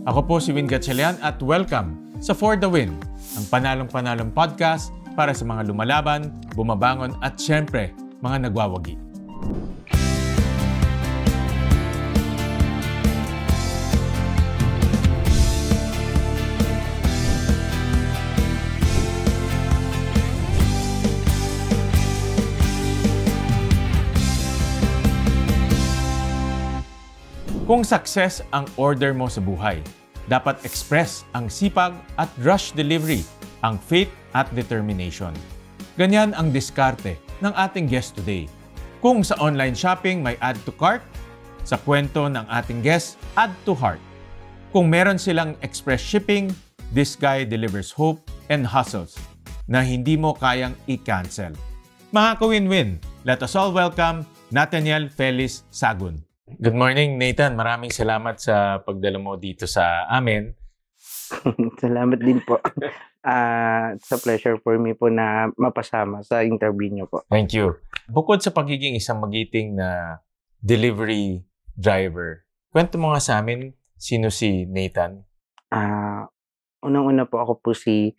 Ako po si Win Gatchalian at welcome sa For the Win, ang panalong-panalong podcast para sa mga lumalaban, bumabangon at syempre, mga nagwawagi. Kung success ang order mo sa buhay, dapat express ang sipag at rush delivery, ang faith at determination. Ganyan ang diskarte ng ating guest today. Kung sa online shopping may add to cart, sa kwento ng ating guest, add to heart. Kung meron silang express shipping, this guy delivers hope and hustles na hindi mo kayang i-cancel. Mga ka-win-win, let us all welcome Nathaniel Felix Sagun. Good morning, Nathan. Maraming salamat sa pagdala mo dito sa amin. Salamat din po. It's a pleasure for me po na mapasama sa interview niyo po. Thank you. Bukod sa pagiging isang magiting na delivery driver, kwento mo nga sa amin, sino si Nathan? Unang-una po ako po si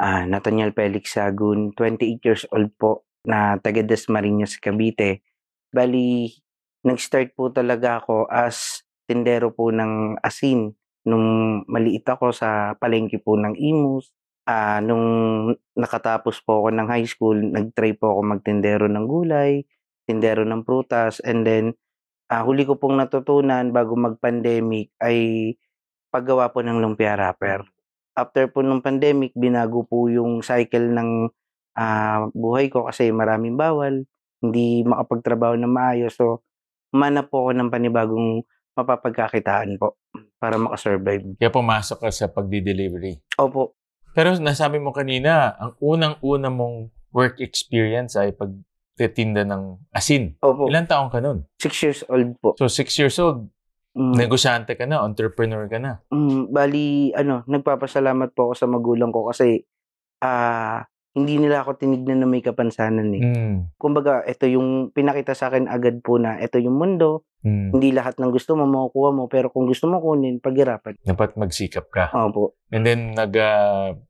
Nathaniel Felix Sagun, 28 years old po, na taga Dasmariñas, Cavite. Bali, nag-start po talaga ako as tindero po ng asin. Nung maliit ako sa palengke po ng Imus, nung nakatapos po ako ng high school, nag-try po ako magtindero ng gulay, tindero ng prutas, and then huli ko pong natutunan bago mag-pandemic ay paggawa po ng lumpia wrapper. After po ng pandemic, binago po yung cycle ng buhay ko kasi maraming bawal, hindi makapagtrabaho na maayos. So, humanap po ako ng panibagong mapapagkakitaan po para makasurvive. Kaya pumasok ka sa pagdi-delivery. Opo. Pero nasabi mo kanina, ang unang-una mong work experience ay pagtitinda ng asin. Opo. Ilan taong ka nun? 6 years old po. So 6 years old, negosyante ka na, entrepreneur ka na. Bali, nagpapasalamat po ako sa magulang ko kasi hindi nila ako tinignan na may kapansanan eh. Kumbaga, ito yung pinakita sa akin agad po na ito yung mundo. Hindi lahat ng gusto mo makukuha mo, pero kung gusto mo kunin, paghirapan. Dapat magsikap ka. Opo. And then,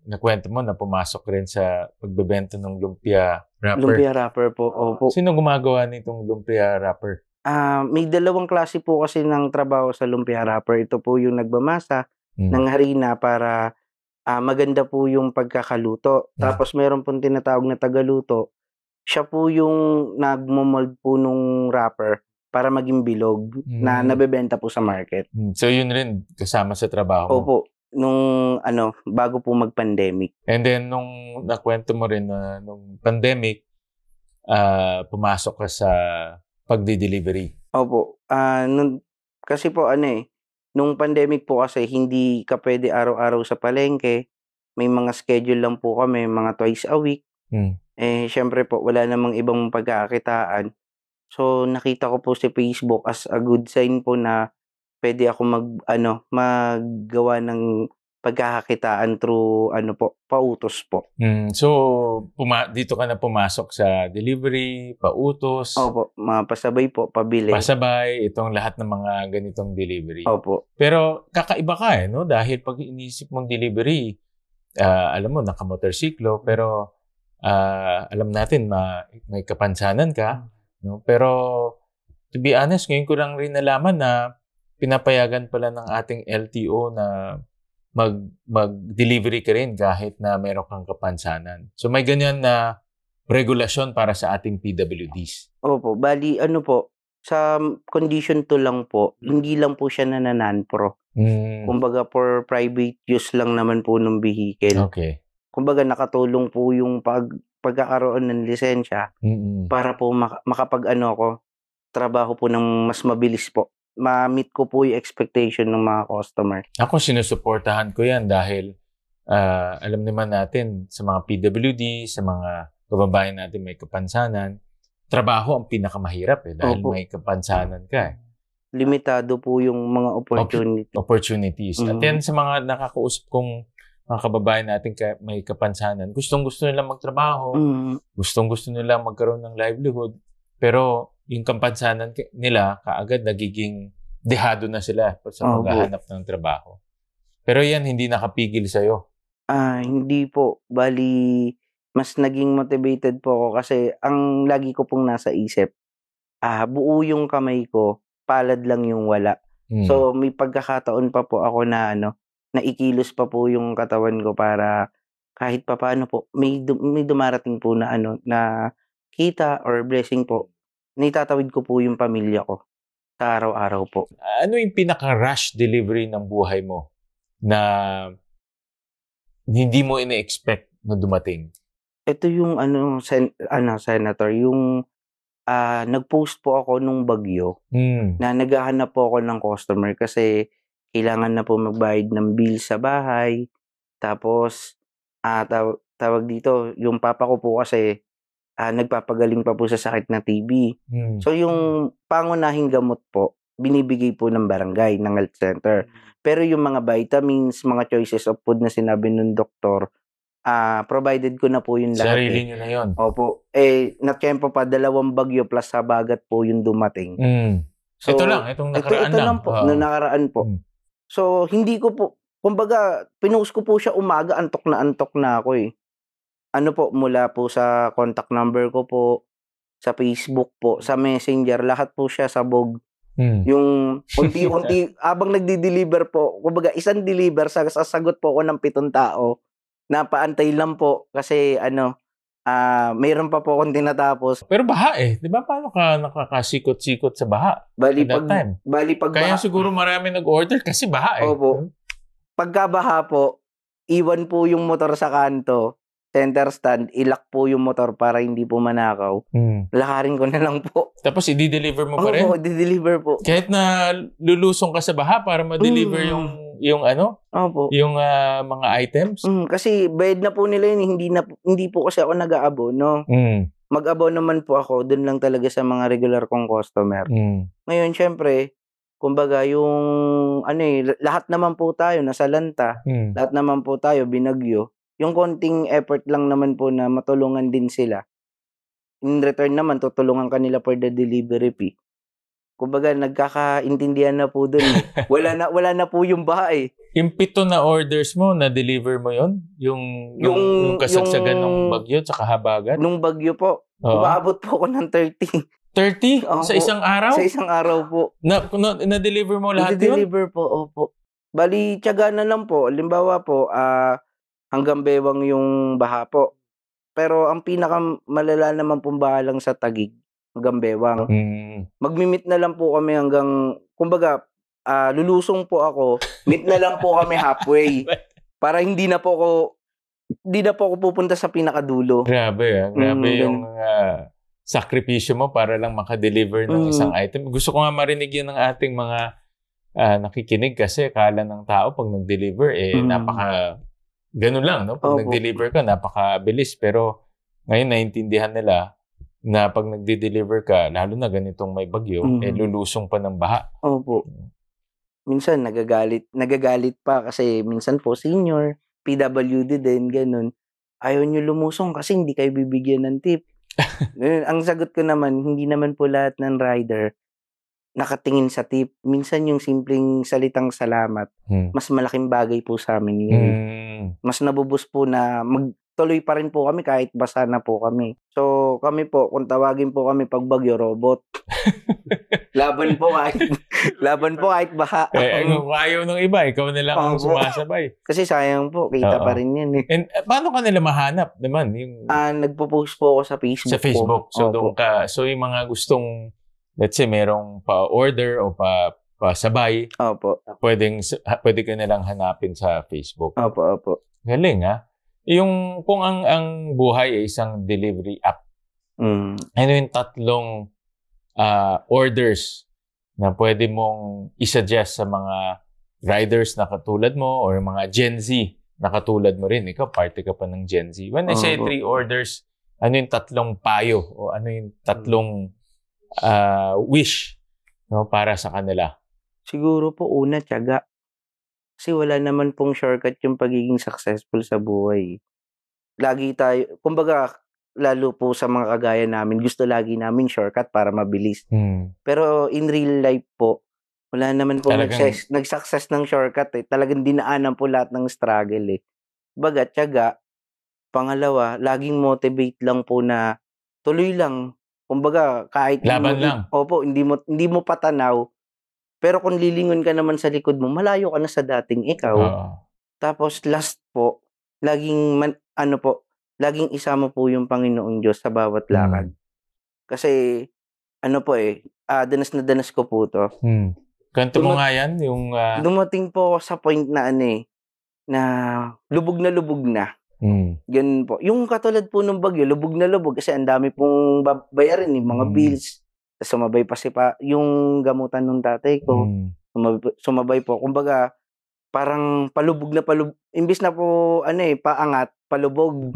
nakwento mo na pumasok rin sa pagbebenta ng lumpia wrapper. Lumpia wrapper po, opo. Sino gumagawa nitong lumpia wrapper? May dalawang klase po kasi ng trabaho sa lumpia wrapper. Ito po yung nagmamasa ng harina para maganda po yung pagkakaluto. Tapos meron pong tinatawag na tagaluto. Siya po yung nagmomold po nung wrapper para maging bilog na nabebenta po sa market. So yun rin kasama sa trabaho mo? Opo. Nung bago po mag-pandemic. And then nung nakwento mo rin na nung pandemic, pumasok ka sa pagdi-delivery. Opo. Kasi po nung pandemic po kasi hindi ka pwede araw-araw sa palengke. May mga schedule lang po kami, mga twice a week. Syempre po, wala namang ibang pagkakakitaan. So, nakita ko po si Facebook as a good sign po na pwede ako maggawa ng pagkakakitaan through pautos po. So, dito ka na pumasok sa delivery, pautos. Opo, pasabay po, pabili. Pasabay, itong lahat ng mga ganitong delivery. Opo. Pero kakaiba ka no? Dahil pag inisip mong delivery, alam mo, nakamotorsiklo, pero alam natin, may kapansanan ka. No? Pero, to be honest, ngayon ko lang rin nalaman na pinapayagan pala ng ating LTO na mag-delivery ka rin kahit na meron kang kapansanan. So, may ganyan na regulasyon para sa ating PWDs. Opo. Bali, po, sa condition to lang po, hindi lang po siya non-pro. Kumbaga, for private use lang naman po ng vehicle. Okay. Kumbaga, nakatulong po yung pagkakaroon ng lisensya para po trabaho po ng mas mabilis po. Ma-meet ko po yung expectation ng mga customer. Ako, sinusuportahan ko yan dahil alam naman natin sa mga PWD, sa mga kababayan natin may kapansanan, trabaho ang pinakamahirap dahil may kapansanan ka Limitado po yung mga opportunities. At yan sa mga nakakausap kong mga kababayan natin may kapansanan, gustong-gusto nila magtrabaho, gustong-gusto nila magkaroon ng livelihood, pero yung kapansanan nila kaagad nagiging dehado na sila sa paghahanap ng trabaho. Pero yan, hindi nakapigil sa'yo. Hindi po. Bali, mas naging motivated po ako kasi ang lagi ko pong nasa isip, buo yung kamay ko, palad lang yung wala. So, may pagkakataon pa po ako na naikilos pa po yung katawan ko para kahit papaano po, may dumarating po na na kita or blessing po. Naitatawid ko po yung pamilya ko sa araw-araw po. Ano yung pinaka-rush delivery ng buhay mo na hindi mo ina-expect na dumating? Ito yung Senator, yung nag-post po ako nung bagyo na naghahanap po ako ng customer kasi kailangan na po magbayad ng bill sa bahay. Tapos, tawag dito, yung papa ko po kasi nagpapagaling pa po sa sakit na TB. So, yung pangunahing gamot po, binibigay po ng barangay, ng health center. Pero yung mga vitamins, mga choices of food na sinabi ng doktor, provided ko na po yung lahat. Sarili nyo na yun. Opo. Natsyempo pa, 2 bagyo plus habagat po yung dumating. So, Itong nakaraan ito lang po, na nakaraan po. So, hindi ko po, kumbaga, pinost ko po siya umaga, antok na ako eh. Mula po sa contact number ko po, sa Facebook po, sa Messenger, lahat po siya sabog. Yung unti-unti, abang nagdi-deliver po, kumbaga, isang deliver, sasagot po ako ng 7 tao. Napaantay lang po kasi mayroon pa po akong tinatapos. Pero baha eh. Di ba paano ka nakakasikot-sikot sa baha? Bali at that time? pag Kaya baha, siguro marami nag-order kasi baha eh. Opo. Pagka baha po, iwan po yung motor sa kanto, center stand, ilak po yung motor para hindi po manakaw. Lakarin ko na lang po. Tapos i-deliver mo pa rin? Opo, di-deliver po. Kahit na lulusong ka sa baha para ma-deliver yung Opo. yung mga items? Kasi bayad na po nila yun, hindi po kasi ako nag-aabono. Mag-abono naman po ako, dun lang talaga sa mga regular kong customer. Ngayon, syempre, kumbaga yung lahat naman po tayo nasa lanta, lahat naman po tayo binagyo. Yung konting effort lang naman po na matulungan din sila. In return naman, tutulungan kanila for the delivery fee. Kumbaga, nagkakaintindihan na po dun eh. Wala na po yung baha eh. Yung 7 na orders mo, na-deliver mo yon? Yung kasagsagan ng bagyo tsaka habagat? Nung bagyo po, umaabot po ako ng 30. 30? Sa isang araw? Sa isang araw po. Na-deliver mo lahat yun? Na-deliver po, opo. Bali, tiyaga na lang po. Halimbawa po, hanggang bewang yung baha po. Pero ang pinakamalala naman pong baha lang sa Taguig, hanggang bewang. Magmi-meet na lang po kami hanggang, kumbaga, lulusong po ako, meet na lang po kami halfway. Para hindi na po ako pupunta sa pinakadulo. Grabe yung sakripisyo mo para lang makadeliver ng isang item. Gusto ko nga marinig yun ng ating mga nakikinig kasi kala ng tao pag nag-deliver ganun lang, no? Pag nag-deliver ka, napakabilis. Pero ngayon, naintindihan nila na pag nagde-deliver ka, lalo na ganitong may bagyo, lulusong pa ng baha. Opo. Minsan, nagagalit pa kasi minsan po senior, PWD din, ganun. Ayaw nyo lumusong kasi hindi kayo bibigyan ng tip. Ang sagot ko naman, hindi naman po lahat ng rider nakatingin sa tip. Minsan yung simpleng salitang salamat, mas malaking bagay po sa amin yun. Mas nabubus po na magtuloy pa rin po kami kahit basa na po kami. So kami po, kung tawagin po kami pag bagyo, robot. Laban po kahit baha. Kung ayaw ng iba, ikaw na lang ang sumasabay. Kasi sayang po, kita pa rin yan eh. And paano ka nila mahanap naman? Nagpo-post po ako sa Facebook. Sa Facebook. So doon ka, so yung mga gustong, let's say, merong pa-order o pa-sabay. Opo. Pwede ka nilang hanapin sa Facebook. Opo. Galing, ha? Kung ang buhay ay isang delivery app, ano yung 3 orders na pwede mong isuggest sa mga riders na katulad mo or mga Gen Z na katulad mo rin? Ikaw, party ka pa ng Gen Z. When I say 3 orders, ano yung 3 payo o ano yung 3 wish, no, para sa kanila? Siguro po una, tiyaga. Kasi wala naman pong shortcut yung pagiging successful sa buhay. Lagi tayo, kumbaga, lalo po sa mga kagaya namin, gusto lagi namin shortcut para mabilis. Pero in real life po, Wala naman pong Talagang nag-success ng shortcut, eh. Talagang dinaanan po lahat ng struggle, eh. Kumbaga tiyaga, pangalawa laging motivate lang po na tuloy lang. Kumbaga kahit laban lang. hindi mo patanaw, pero kung lilingon ka naman sa likod mo, malayo ka na sa dating ikaw. Oo. Tapos last po, laging isama po yung Panginoong Diyos sa bawat lakad. Kasi danas na danas ko po 'to. Kwento mo nga yan, yung... Dumating po ako sa point na na lubog na lubog na. Ganun po. Yung katulad po ng bagyo, lubog na lubog kasi ang dami pong bayarin, mga bills. Tapos sumabay pa yung gamutan ng tatay ko. Sumabay po. Kumbaga, parang palubog na palubog. Imbis na po, paangat, palubog.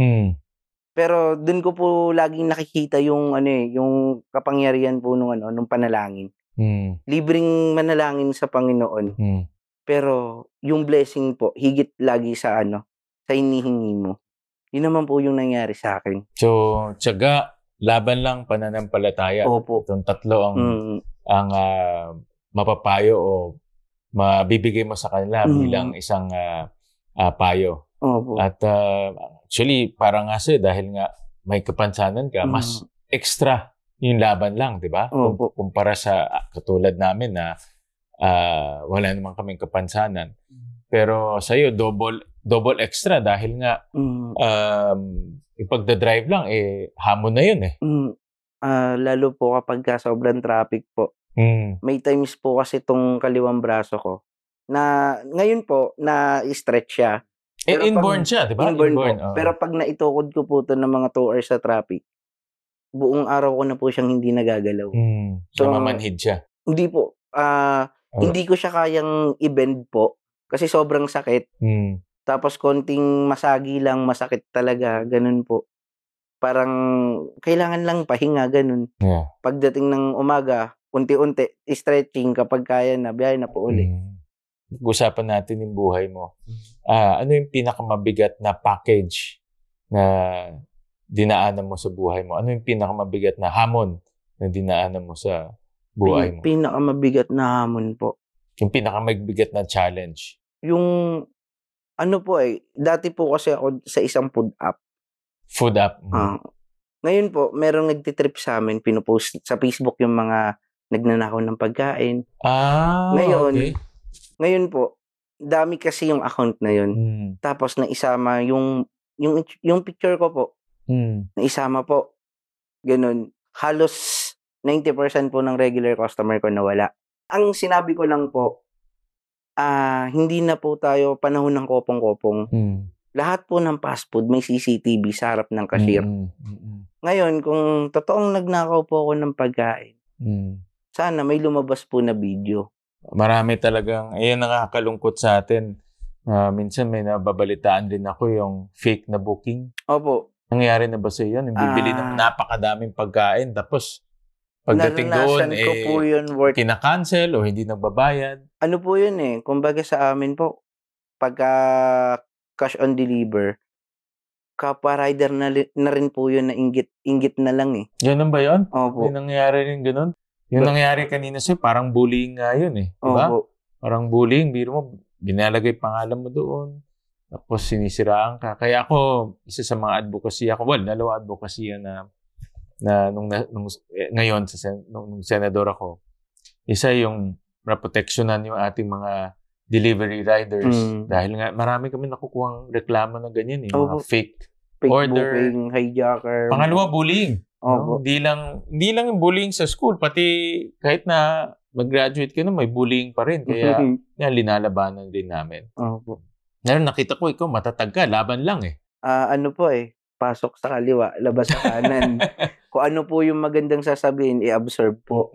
Pero dun ko po laging nakikita yung kapangyarihan po nung panalangin. Libreng manalangin sa Panginoon. Pero yung blessing po, higit lagi sa hinihingi mo. Yun naman po yung nangyari sa akin. So, tiyaga, laban lang, pananampalataya. Opo. Itong tatlo ang mapapayo o mabibigay mo sa kanila bilang isang payo. Opo. At actually, parang nga sa'yo, dahil nga may kapansanan ka, mas extra yung laban lang, di ba? Kumpara sa katulad namin na wala naman kaming kapansanan. Pero sa'yo, double extra dahil nga ipagdadrive lang, hamon na yun eh. Lalo po kapag sobrang traffic po. May times po kasi itong kaliwang braso ko na ngayon po na-stretch siya. Pero inborn siya, di ba? Inborn po. Pero pag naitukod ko po ito ng mga 2 hours sa traffic, buong araw ko na po siyang hindi nagagalaw. So, namamanhid siya? Hindi po. Hindi ko siya kayang i-bend po kasi sobrang sakit. Tapos konting masagi lang, masakit talaga, ganun po. Parang kailangan lang pahinga, ganun. Yeah. Pagdating ng umaga, unti-unti, stretching kapag kaya na, biyahe na po ulit. Usapan natin yung buhay mo. Ano yung pinakamabigat na package na dinaanan mo sa buhay mo? Ano yung pinakamabigat na hamon na dinaanan mo sa buhay mo? Pinakamabigat na hamon po. Yung pinakamabigat na challenge? Yung dati po kasi ako sa isang food app. Food app? Ngayon po, merong nagtitrip sa amin, pinupost sa Facebook yung mga nagnanakaw ng pagkain. Ngayon po, dami kasi yung account na yun. Tapos naisama yung picture ko po. Naisama po. Ganun. Halos 90% po ng regular customer ko nawala. Ang sinabi ko lang po, hindi na po tayo panahon ng kopong-kopong. Lahat po ng fast food may CCTV sa harap ng cashier. Ngayon, kung totoong nagnakaw po ako ng pagkain, sana may lumabas po na video. Marami talagang, nakakalungkot sa atin. Minsan may nababalitaan din ako yung fake na booking. Opo. Nangyari na ba sa iyo? Bibili ng napakadaming pagkain, tapos pagdating doon, ko po yun kina-cancel o hindi nagbabayad. Ano po yun kumbaga sa amin po, pagka cash on deliver, kapwa rider na rin po yun na inggit na lang Ganun ba yun? Opo. May nangyari rin ganun? Yung nangyari kanina sa'yo, parang bullying nga yun diba? Opo. Parang bullying, biro mo, binalagay pangalan mo doon, tapos sinisiraan ka. Kaya ako, isa sa mga advocacy ako, dalawa advocacy na ngayon, nung senador ako, isa yung proteksyonan yung ating mga delivery riders. Dahil nga, marami kami nakukuhang reklamo na ganyan mga fake order. Booking, hijacker. Pangalawa, bullying. No? Hindi lang yung bullying sa school, pati kahit na mag-graduate ka na, may bullying pa rin. Kaya yan, linalabanan din namin. Opo. Ngayon, nakita ko ikaw, matatag ka, laban lang pasok sa kaliwa, labas sa kanan. Kung ano po yung magandang sasabihin, i-absorb po.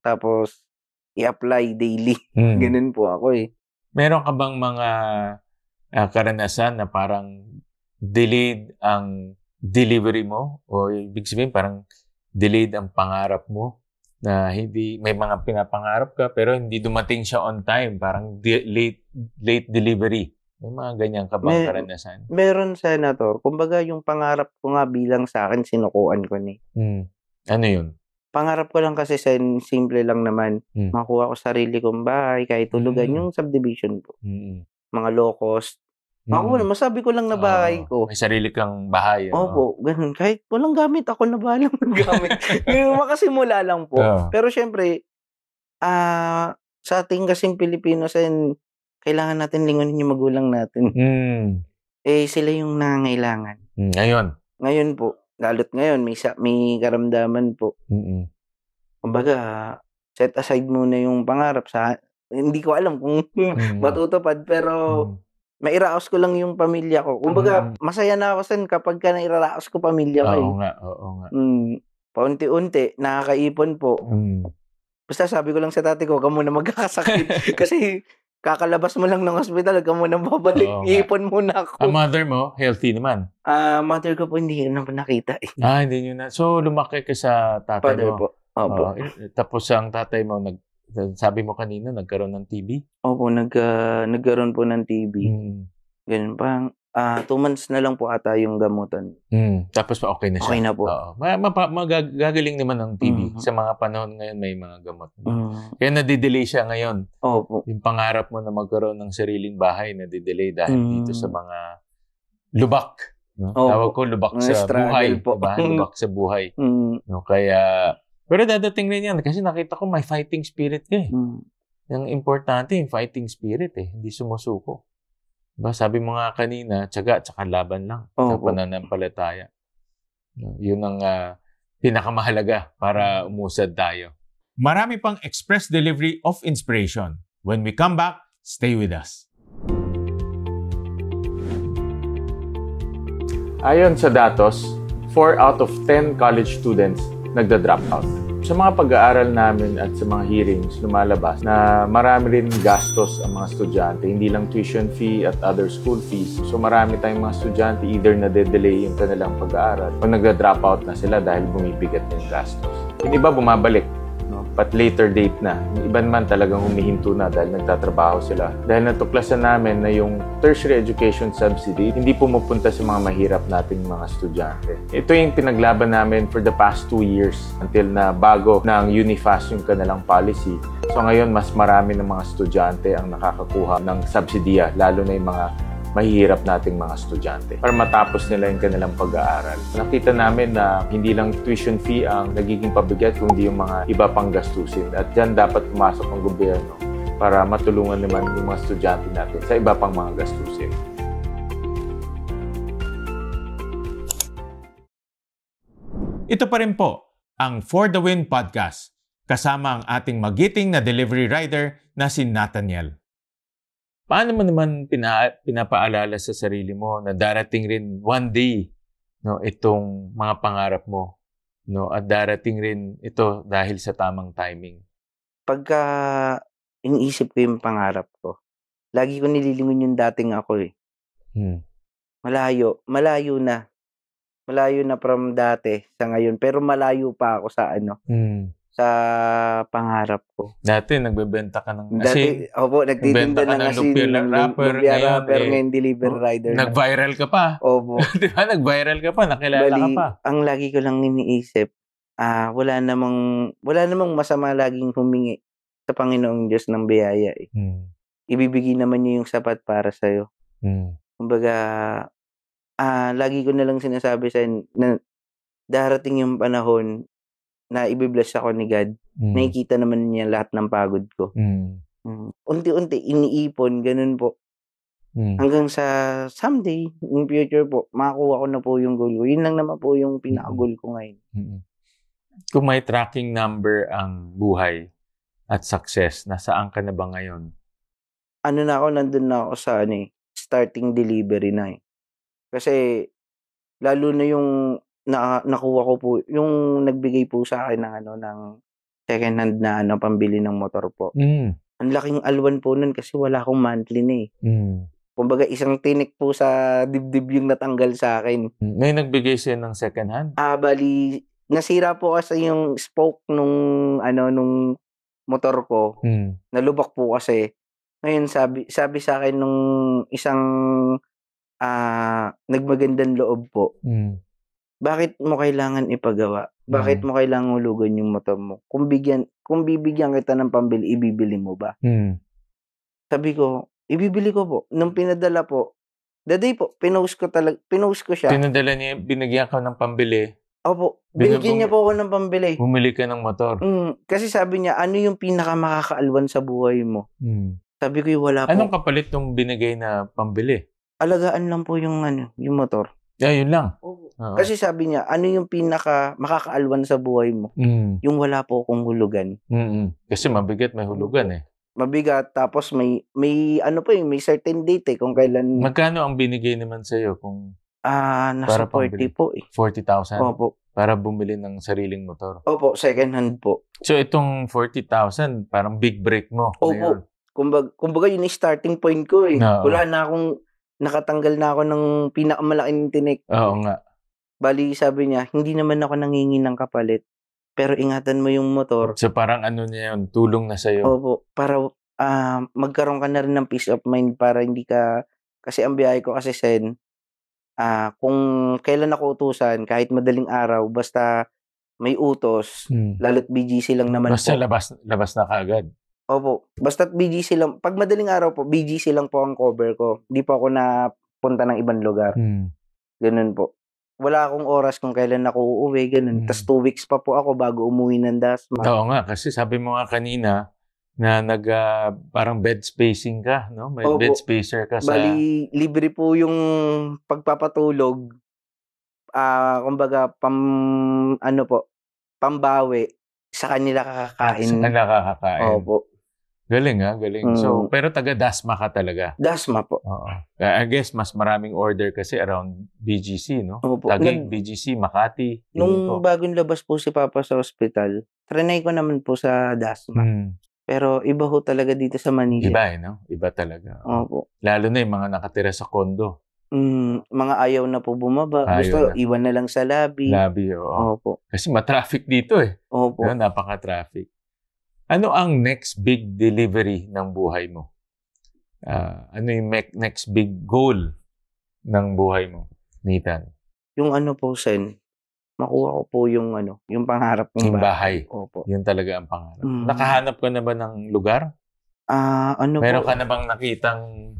Tapos, i-apply daily. Ganun po ako Meron ka bang mga karanasan na parang delayed ang delivery mo? O ibig sabihin, parang delayed ang pangarap mo? Na hindi, may mga pinapangarap ka, pero hindi dumating siya on time. Parang late delivery. May mga ganyan ka bang karanasan? Meron, Senator. Kumbaga, yung pangarap ko nga bilang sa akin, sinukuan ko Ano yun? Pangarap ko lang kasi simple lang naman. Makuha ko sarili kong bahay, kahit tulugan yung subdivision ko. Mga low cost. Ako na, masabi ko lang na bahay ko. May sarili kang bahay. Opo, ganun. Kahit walang gamit, ako na bahala mag-gamit. Makasimula lang po. Pero syempre, sa ating kasing Pilipino, kailangan natin lingunin yung magulang natin. Sila yung nangangailangan. Ngayon po, lalo't ngayon, may karamdaman po. Kumbaga, set aside muna yung pangarap hindi ko alam kung matutupad, pero mairaos ko lang yung pamilya ko. Kumbaga, masaya na ako kapag nairaraos ko pamilya ko. Oo nga. Paunti-unti, nakakaipon po. Basta sabi ko lang sa tatay ko, kamo na magkakasakit. Kasi kakalabas mo lang ng hospital, kamo na babalik. Iipon muna ako. Ang mother mo, healthy naman? Mother ko po, hindi na nakita. Hindi nyo na. So, lumaki ka sa tatay Father mo? Po. Opo. Tapos ang tatay mo, sabi mo kanina, nagkaroon ng TB? Opo, nagkaroon po ng TB. Ganun pa. 2 months na lang po ata yung gamutan. Tapos okay na siya? Okay na po. Magagaling naman ang TB. Sa mga panahon ngayon, may mga gamot. Kaya nadidelay siya ngayon. Opo. Yung pangarap mo na magkaroon ng sariling bahay, nadidelay dahil dito sa mga lubak. No? Tawag ko lubak sa buhay. Po. Diba? Lubak sa buhay. No? Kaya, pero dadating rin yan. Kasi nakita ko may fighting spirit ka eh. Yung importante, yung fighting spirit eh. Hindi sumusuko. Diba? Sabi mo nga kanina, tiyaga, tsaka laban lang. Sa pananampalataya. Yun ang pinakamahalaga para umusad tayo. Marami pang express delivery of inspiration. When we come back, stay with us. Ayon sa datos, 4 out of 10 college students nagda-drop out. Sa mga pag-aaral namin at sa mga hearings, lumalabas na marami rin gastos ang mga estudyante, hindi lang tuition fee at other school fees. So marami tayong mga estudyante either na-delay yung kanilang pag-aaral o nagda-drop out na sila dahil bumibigat na yung gastos. Yung iba bumabalik, no? But later date na. Yung iba naman talagang humihinto na dahil nagtatrabaho sila. Dahil natuklasan namin na yung tertiary education subsidy hindi pumupunta sa mga mahirap nating mga estudyante. Ito yung pinaglaban namin for the past 2 years until na bago ng Unifast yung kanilang policy. So ngayon, mas marami ng mga estudyante ang nakakakuha ng subsidiya, lalo na yung mga mahihirap nating mga estudyante para matapos nila yung kanilang pag-aaral. Nakita namin na hindi lang tuition fee ang nagiging pabigat, kundi yung mga iba pang gastusin. At dyan dapat pumasok ang gobyerno para matulungan naman yung mga estudyante natin sa iba pang mga gastusin. Ito pa rin po ang For the Win Podcast, kasama ang ating magiting na delivery rider na si Nathaniel. Paano mo naman pinapaalala sa sarili mo na darating rin one day, no, itong mga pangarap mo, no, at darating rin ito dahil sa tamang timing? Pagka iniisip ko yung pangarap ko, lagi ko nililingon yung dating ako eh. Malayo na. Malayo na from dati sa ngayon, pero malayo pa ako sa sa pangarap ko. Dati, nagbebenta ka ng asin. Opo, nagtitinda ng asin. Lumpia rapper, ngayon delivery rider. Nag-viral ka pa. Opo. Di ba? Nag-viral ka pa, nakilala ka pa. Ang lagi ko lang iniisip, wala namang masama laging humingi sa Panginoong Diyos ng biyaya eh. Ibibigay naman niya yung sapat para sa'yo. Kumbaga, lagi ko na lang sinasabi sa na darating yung panahon na ibibless ako ni God. Nakikita naman niya lahat ng pagod ko. Unti-unti, iniipon, ganun po. Hanggang sa someday, in future po, makakuha ko na po yung goal ko. Yun lang naman po yung pinaka-goal ko ngayon. Kung may tracking number ang buhay at success, nasaan ka na ba ngayon? Nandun na ako sa starting delivery na eh. Kasi, lalo na yung nakuha ko po, yung nagbigay po sa akin ng second hand na pambili ng motor po. Ang laking alwan po nun kasi wala akong monthly na eh. Kumbaga isang tinik po sa dibdib yung natanggal sa akin. May nagbigay siya ng second hand? Bali, nasira po kasi yung spoke nung motor ko. Nalubak po kasi. Ngayon sabi sa akin nung isang nagmagandang loob po. Bakit mo kailangan ipagawa? Bakit mo kailangang hulugan yung motor mo? Kung bibigyan kita ng pambili, ibibili mo ba? Sabi ko, ibibili ko po. Nung pinadala po, the day po, pinost ko siya. Pinadala niya, binigyan ka ng pambili. Opo, binigyan niya po ako ng pambili. Bumili ka ng motor. Kasi sabi niya, ano yung pinakamakakaalwan sa buhay mo? Sabi ko, wala po. Anong kapalit nung binigay na pambili? Alagaan lang po yung motor. Yun lang. Opo. Kasi sabi niya, ano yung makakaalwan sa buhay mo? Yung wala po akong hulugan. Kasi mabigat, may hulugan eh. Mabigat, tapos may certain date kung kailan. Magkano ang binigay naman sa'yo kung nasa 40 po eh. 40,000? Opo. Para bumili ng sariling motor? Opo, second hand po. So itong 40,000, parang big break mo? Opo. Kumbaga yun yung starting point ko eh. Wala na akong, nakatanggal na ako ng pinakamalaking tinik. Oo nga. Bali, sabi niya, hindi naman ako nangingi ng kapalit. Pero ingatan mo yung motor. So parang niya yun, tulong na sa'yo? Opo, para magkaroon ka na rin ng peace of mind para hindi ka, kasi ang biyahe ko kasi kung kailan ako utusan, kahit madaling araw, basta may utos, lalo't BGC lang naman basta po. labas na kaagad? Opo, basta't BGC lang. Pag madaling araw po, BGC lang po ang cover ko. Hindi po ako napunta ng ibang lugar. Ganun po. Wala akong oras kung kailan ako uuwi, ganun. Tas 2 weeks pa po ako bago umuwi ng Dasma. Oo nga, kasi sabi mo nga kanina na parang bed spacing ka, no? May bed spacer ka sa... Bali, libre po yung pagpapatulog. Kumbaga, pambawi. Sa kanila kakakain. Sa kanila kakakain. Opo. Galing galing. So, pero taga Dasma ka talaga? Dasma po. Oo. I guess mas maraming order kasi around BGC, no? Opo. Taguig, BGC, Makati. Nung bagong labas po si Papa sa hospital, trinay ko naman po sa Dasma. Pero iba ho talaga dito sa Manila. Iba no? Iba talaga. Opo. Lalo na yung mga nakatira sa kondo. Mga ayaw na po bumaba. Gusto, iwan na lang sa lobby. Lobby, oo. Opo. Kasi matraffic dito eh. Opo. Napaka-traffic. Ano ang next big delivery ng buhay mo? Ano yung next big goal ng buhay mo, Nathan? Yung po, Sen, makuha ko po yung pangarap kong bahay. Opo. Yun talaga ang pangarap. Nakahanap ka na ba ng lugar? Meron ka na bang nakitang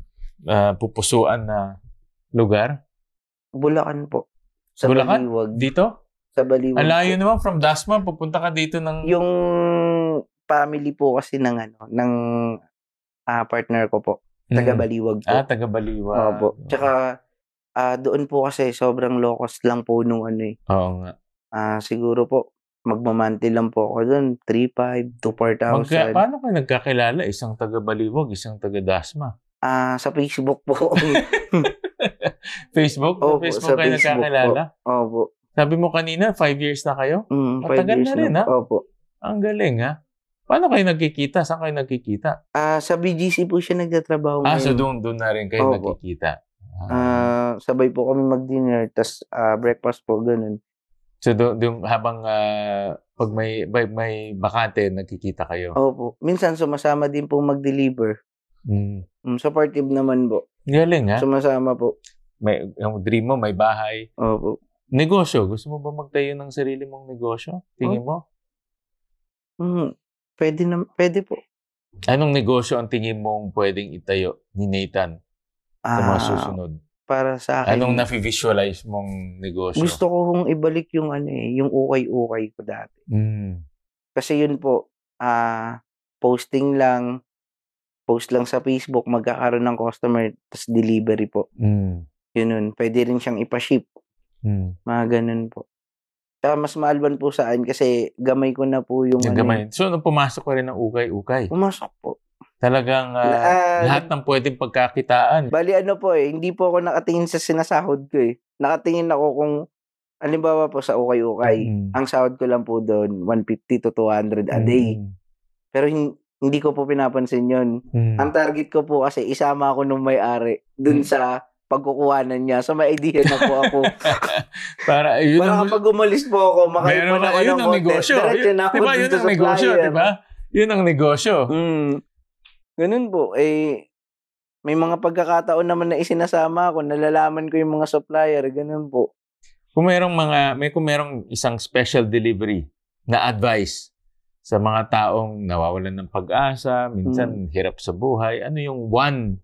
pupusuan na lugar? Ng po. Sa Bulacan? Baliwag. Dito? Sa Baliwag. Alayo naman from Dasma, pupunta ka dito ng... Yung family po kasi ng partner ko po. Taga Baliwag po. Taga Baliwag. Opo. Tsaka doon po kasi sobrang low cost lang po nung Oo nga. Siguro po magmamanti lang po ako doon 3,500 to 4,000. Paano ka nagkakilala? Isang taga Baliwag, isang taga Dasma? Sa Facebook po. Facebook? Opo, Facebook kayo nagkakilala? Opo. Sabi mo kanina, 5 years na kayo? 5 Matagal years na rin, ha? Opo. Ang galing, ha? Paano kayo nagkikita? Saan kayo nagkikita? Sa BGC po siya nagtatrabaho ngayon. So doon na rin kayo nagkikita? Sabay po kami mag-dinner, tas breakfast po, ganun. So doon habang pag may bakante, nagkikita kayo? Opo. Minsan sumasama din po mag-deliver. Supportive naman po. Galing, ha? Sumasama po. Yung dream mo, may bahay. Opo. Negosyo. Gusto mo ba magtayo ng sarili mong negosyo? Tingin mo? Pwede po. Anong negosyo ang tingin mong pwedeng itayo ni Nathan sa mga susunod? Para sa akin. Anong na-visualize mong negosyo? Gusto ko kung ibalik yung yung ukay-ukay ko dati. Kasi yun po, post lang sa Facebook, magkakaroon ng customer, tas delivery po. Yun. Pwede rin siyang ipa-ship. Mga ganun po. Saka mas maalban po sa akin kasi gamay ko na po yung gamay. So, nung pumasok ko rin ng ukay-ukay? Pumasok po. Talagang lahat ng pwedeng pagkakitaan. Bali po hindi po ako nakatingin sa sinasahod ko eh. Nakatingin ako kung, halimbawa po sa ukay-ukay, ang sahod ko lang po doon, 150 to 200 a day. Pero hindi ko po pinapansin yun. Ang target ko po kasi isama ako nung may-ari dun sa pagkukuhanan niya. So, may idea na po ako. Para kapag umalis po ako, makaipan ako ng ang negosyo. Diba, yun ang negosyo, diba? Yun ang negosyo. Ganun po. May mga pagkakataon naman na isinasama ako, nalalaman ko yung mga supplier, ganun po. kung merong isang special delivery na advice sa mga taong nawawalan ng pag-asa, minsan hirap sa buhay, ano yung one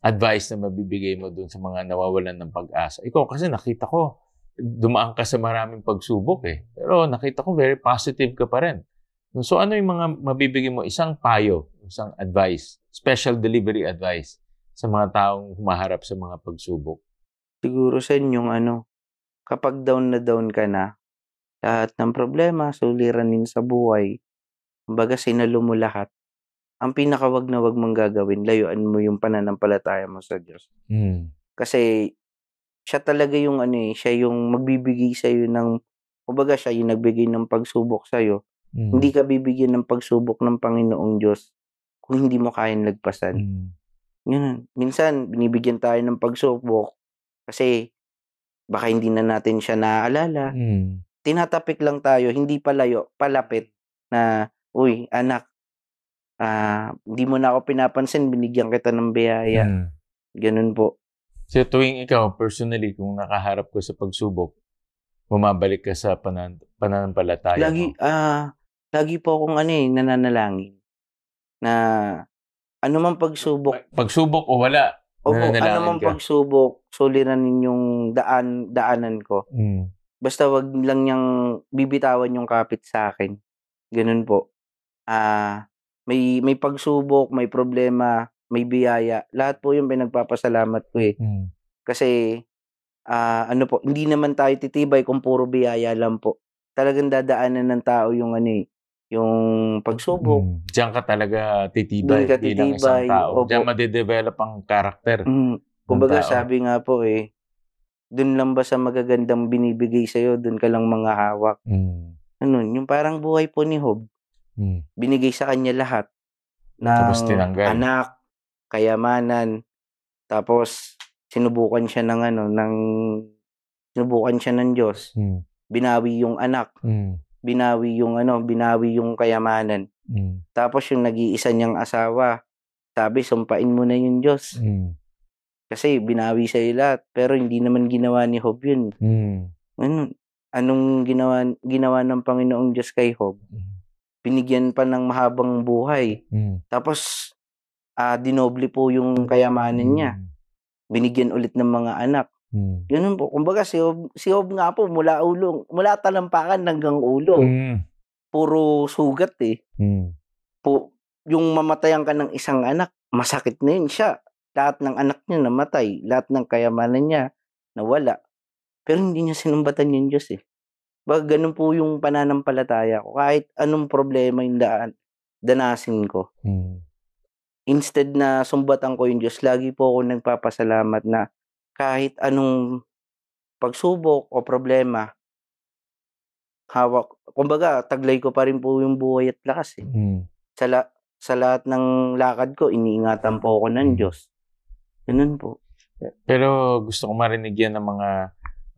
advice na mabibigay mo dun sa mga nawawalan ng pag-asa? Ikaw kasi nakita ko, dumaan ka sa maraming pagsubok eh. Pero nakita ko very positive ka pa rin. So ano yung mga mabibigay mo? Isang payo, isang advice, special delivery advice sa mga taong humaharap sa mga pagsubok. Siguro yung kapag down na down ka na, lahat ng problema, suliranin sa buhay, kumbaga sinalo mo lahat, ang pinakawag na wag mong gagawin, layuan mo yung pananampalataya mo sa Diyos. Kasi siya talaga yung siya yung magbibigay sa'yo ng, kumbaga siya yung nagbigay ng pagsubok sa'yo. Hindi ka bibigyan ng pagsubok ng Panginoong Diyos kung hindi mo kayang lagpasan. Yun. Minsan, binibigyan tayo ng pagsubok kasi baka hindi na natin siya naaalala. Tinatapik lang tayo, hindi palayo, palapit na, uy, anak, hindi mo na ako pinapansin, binigyan kita ng biyaya. Ganun po. So tuwing ikaw, personally, kung nakaharap ko sa pagsubok, bumabalik ka sa pananampalataya mo? Lagi po akong nananalangin na anumang pagsubok. Pagsubok o wala, Anumang pagsubok, suliranin yung daanan ko. Basta wag lang niyang bibitawan yung kapit sa akin. Ganun po. May pagsubok, may problema, may biyaya. Lahat po yung pinagpapasalamat ko eh. Kasi hindi naman tayo titibay kung puro biyaya lang po. Talagang dadaanan ng tao yung yung pagsubok. Diyan ka talaga titibay bilang isang tao. Diyan madedevelop ang karakter. Kumbaga sabi nga po dun lang ba sa magagandang binibigay sa'yo, dun ka lang mga hawak. Yung parang buhay po ni Job. Binigay sa kanya lahat. Ng anak, kayamanan, tapos sinubukan siya ng Diyos. Binawi yung anak. Binawi yung kayamanan. Tapos yung nag-iisa niyang asawa, sabi, sumpain mo na yung Diyos. Kasi binawi sa'yo lahat. Pero hindi naman ginawa ni Job yun. Anong ginawa ng Panginoong Diyos kay Job? Binigyan pa ng mahabang buhay. Tapos, dinoble po yung kayamanan niya. Binigyan ulit ng mga anak. Ganun po. Kumbaga si Job nga po mula talampakan hanggang ulo. Puro sugat eh. Yung mamatayan ka ng isang anak, masakit na yun siya. Lahat ng anak niya namatay. Lahat ng kayamanan niya nawala. Pero hindi niya sinumbatan yung Diyos eh. Baga ganun po yung pananampalataya ko. Kahit anong problema yung danasin ko. Instead na sumbatan ko yung Diyos, lagi po ako nagpapasalamat na kahit anong pagsubok o problema, hawak. Kumbaga, taglay ko pa rin po yung buhay at lakas eh. Sa lahat ng lakad ko, iniingatan po ako ng Diyos. Ganun po. Pero gusto ko marinig yan ng mga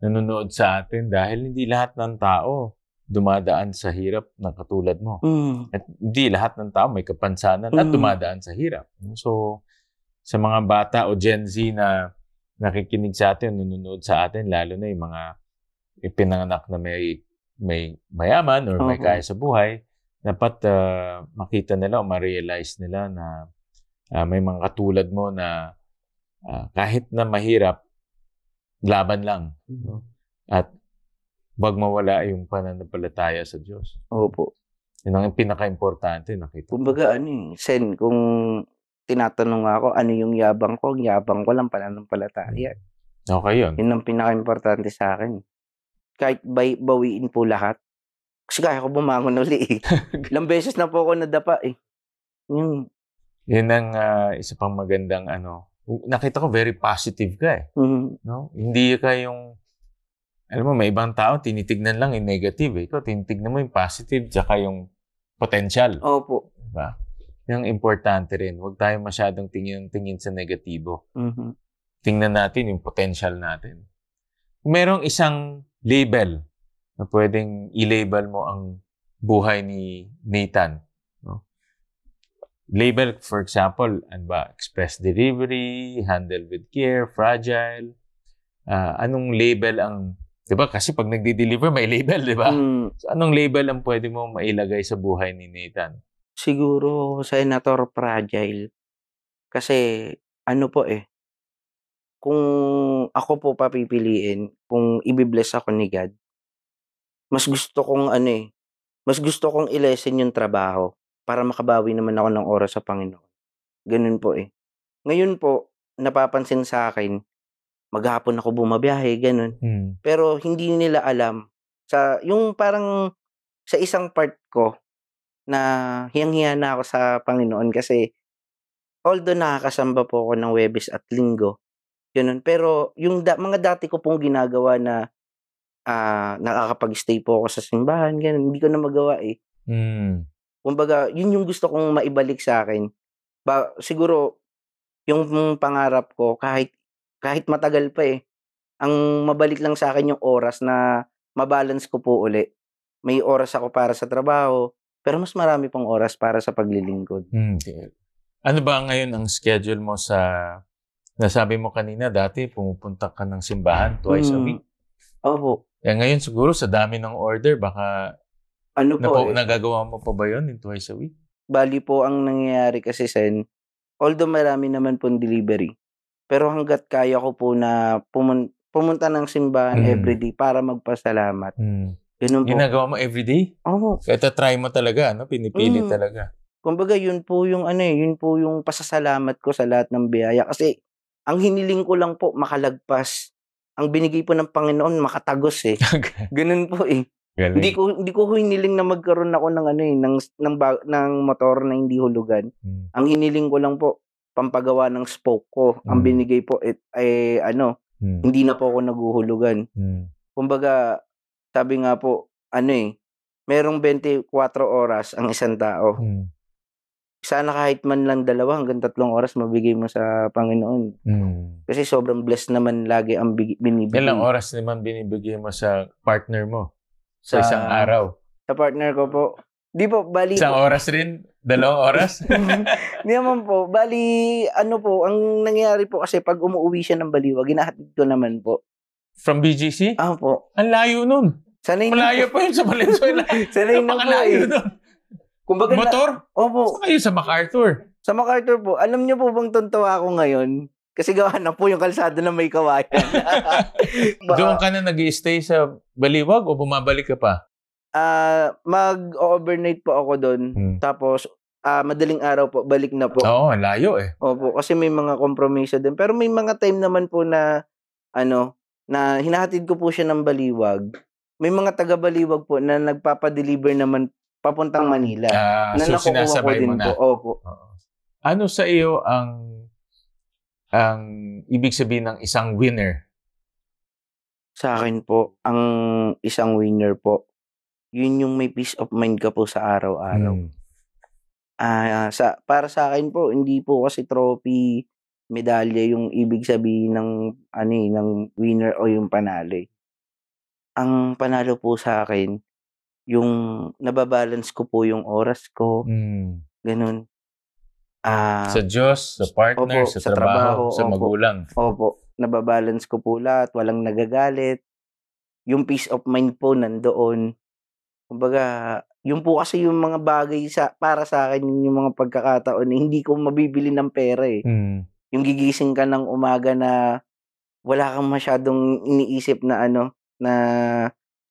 nanonood sa atin dahil hindi lahat ng tao dumadaan sa hirap na katulad mo. At hindi lahat ng tao may kapansanan at dumadaan sa hirap. So, sa mga bata o Gen Z na nakikinig sa atin, nanonood sa atin, lalo na yung mga ipinanganak na may mayaman or may kaya sa buhay, dapat makita nila o ma-realize nila na may mga katulad mo na kahit na mahirap, laban lang. No? At wag mawala yung pananampalataya sa Diyos. Opo. Yun ang pinaka-importante, nakita. Kumbaga, Sen, kung tinatanong ako, ano yung yabang ko? Ang yabang ko lang pananampalataya. Okay yun. Yun ang pinaka-importante sa akin. Kahit bawiin po lahat. Kasi kaya ko bumangon uli eh. Ilang beses na po ako nadapa eh. Yun ang isa pang magandang nakita ko very positive ka eh. No? Hindi ka yung, alam mo, may ibang tao, tinitignan lang yung negative eh. Ikaw, tinitignan mo yung positive tsaka yung potential. Opo. Diba? Yung importante rin. Huwag tayo masyadong tingin sa negatibo. Tingnan natin yung potential natin. Kung merong isang label na pwedeng i-label mo ang buhay ni Nathan. No? Label, for example, express delivery, handle with care, fragile. Anong label ang Di ba? Kasi pag nagdi-deliver, may label, di ba? Mm. So, anong label ang pwede mo mailagay sa buhay ni Nathan? Siguro, Senator Fragile. Kasi, ano po kung ako po papipiliin, kung ibibless ako ni God, mas gusto kong mas gusto kong i-lessen yung trabaho para makabawi naman ako ng oras sa Panginoon. Ganun po Ngayon po, napapansin sa akin, maghapon ako bumabiyahe, ganun. Pero hindi nila alam, yung parang sa isang part ko, na hiyang-hiya na ako sa Panginoon kasi although nakakasamba po ako ng Huwebes at Linggo, ganun. Pero yung mga dati ko pong ginagawa na nakakapag-stay po ako sa simbahan, ganun, hindi ko na magawa Kumbaga, yun yung gusto kong maibalik sa akin. Siguro, yung pangarap ko, kahit matagal pa ang mabalik lang sa akin yung oras na mabalance ko po uli. May oras ako para sa trabaho, pero mas marami pong oras para sa paglilingkod. Ano ba ngayon ang schedule mo nasabi mo kanina, dati pumupunta ka ng simbahan twice a week? Opo. Ngayon siguro sa dami ng order, baka nagagawa mo pa ba yun in twice a week? Bali po ang nangyayari kasi, Sen, although marami naman pong delivery, pero hanggat kaya ko po na pumunta ng simbahan everyday para magpasalamat. Ganun po. Ginagawa mo everyday? Oo. Kaya try mo talaga, pinipili talaga. Kumbaga, yun po yung yun po yung pasasalamat ko sa lahat ng biyaya. Kasi, ang hiniling ko lang po, makalagpas. Ang binigay po ng Panginoon, makatagos Ganun po Galing. Hindi ko hiniling na magkaroon ako ng ng motor na hindi hulugan. Ang hiniling ko lang po, pampagawa ng spoke ko. Ang binigay po hindi na po ako naguhulugan. Kumbaga, sabi nga po, merong 24 oras ang isang tao. Sana kahit man lang 2 hanggang 3 oras mabigay mo sa Panginoon. Kasi sobrang blessed naman lagi ang binibigay. Ilang oras naman binibigay mo sa partner mo? Sa isang araw? Sa partner ko po. Di po, bali... Isang oras rin? 2 oras? Di naman po. Bali, ang nangyayari po kasi pag umuwi siya ng Baliwag, ginahatid ko naman po. From BGC? Po. Ang layo nun. Malayo pa yun sa Valenzuela. Sanay na po nun. Kumbaga motor? Opo. Saan kayo sa MacArthur? Sa MacArthur po. Alam niyo po bang tuntua ako ngayon? Kasi gawa na po yung kalsada na may kawayan. Doon ka na nag-i-stay sa Baliwag o bumabalik ka pa? Mag-overnight po ako doon. Tapos, madaling araw po, balik na po. Oo, layo Opo, kasi may mga kompromiso din. Pero may mga time naman po na, na hinahatid ko po siya ng Baliwag. May mga taga-Baliwag po na nagpapadeliver naman papuntang Manila. Na so sinasabay mo na? Opo. Ano sa iyo ang ibig sabihin ng isang winner? Sa akin po, ang isang winner po, yun yung may peace of mind ka po sa araw-araw. Para sa akin po, hindi po kasi trophy, medalya yung ibig sabihin ng winner o yung panalo. Ang panalo po sa akin, yung nababalance ko po yung oras ko, ganun. Sa Diyos, sa partner, opo, sa trabaho, sa magulang. Opo, nababalance ko po lahat, walang nagagalit. Yung peace of mind po nandoon. Kumbaga, yun po kasi yung mga bagay para sa akin, yung mga pagkakataon na hindi ko mabibili ng pera Yung gigising ka ng umaga na wala kang masyadong iniisip na na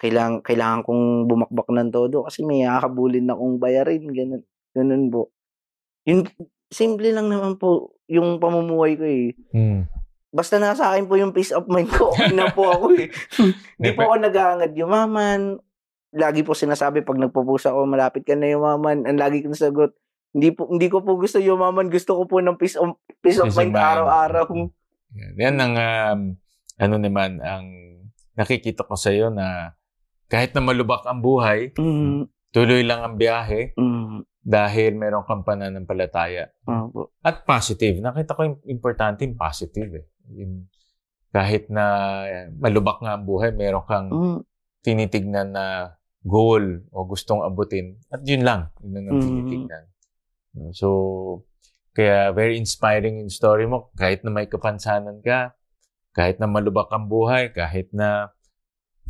kailangan kong bumakbak ng todo kasi may hakabulin akong bayarin, ganun po. Yun, simple lang naman po yung pamumuhay ko Basta nasa akin po yung peace of mind ko, okay na po ako Hindi po ako nag-aangad yumaman. Lagi po sinasabi pag nagpo-post ako, malapit ka na yumaman. Ang lagi kong sagot, hindi ko po gusto yumaman, gusto ko po ng peace of mind araw-araw. Yan ang naman ang nakikita ko sa iyo na kahit na malubak ang buhay, tuloy lang ang biyahe dahil meron kang pananampalataya. At positive. Nakita ko yung importante yung positive. Kahit na malubak nga ang buhay, meron kang tinitignan na goal o gustong abutin. At yun lang. Yun ang tinitignan. So, kaya very inspiring yung story mo. Kahit na may kapansanan ka, kahit na malubak ang buhay, kahit na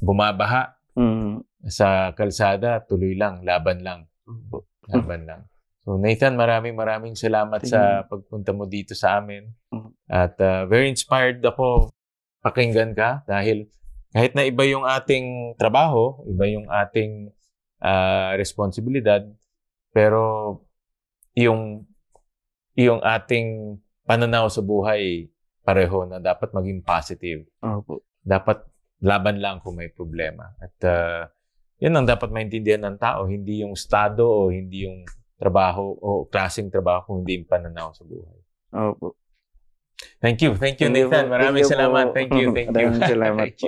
bumabaha Mm. sa kalsada, tuloy lang, laban lang. Laban lang. So Nathan, maraming salamat sa pagpunta mo dito sa amin. At very inspired ako pakinggan ka dahil kahit na iba yung ating trabaho, iba yung ating responsibilidad, pero yung ating pananaw sa buhay pareho na dapat maging positive. Opo. Dapat laban lang kung may problema. At yan ang dapat maintindihan ng tao, hindi yung estado o hindi yung trabaho o klaseng trabaho, kung hindi yung pananaw sa buhay. Opo. Thank you, Nathan. Maraming salamat. Thank you. Maraming salamat po.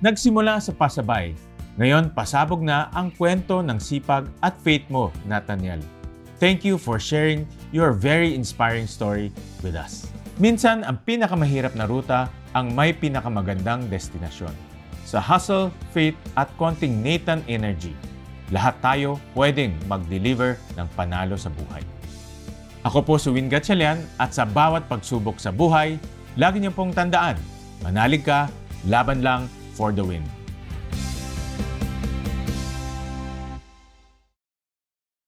Nagsimula sa pasabay. Ngayon, pasabog na ang kwento ng sipag at faith mo, Nathaniel. Thank you for sharing your very inspiring story with us. Minsan, ang pinakamahirap na ruta ang may pinakamagandang destinasyon. Sa hustle, faith at konting Nathan energy, lahat tayo pwedeng mag-deliver ng panalo sa buhay. Ako po si Win Gatchalian at sa bawat pagsubok sa buhay, lagi niyo pong tandaan, manalig ka, laban lang for the win.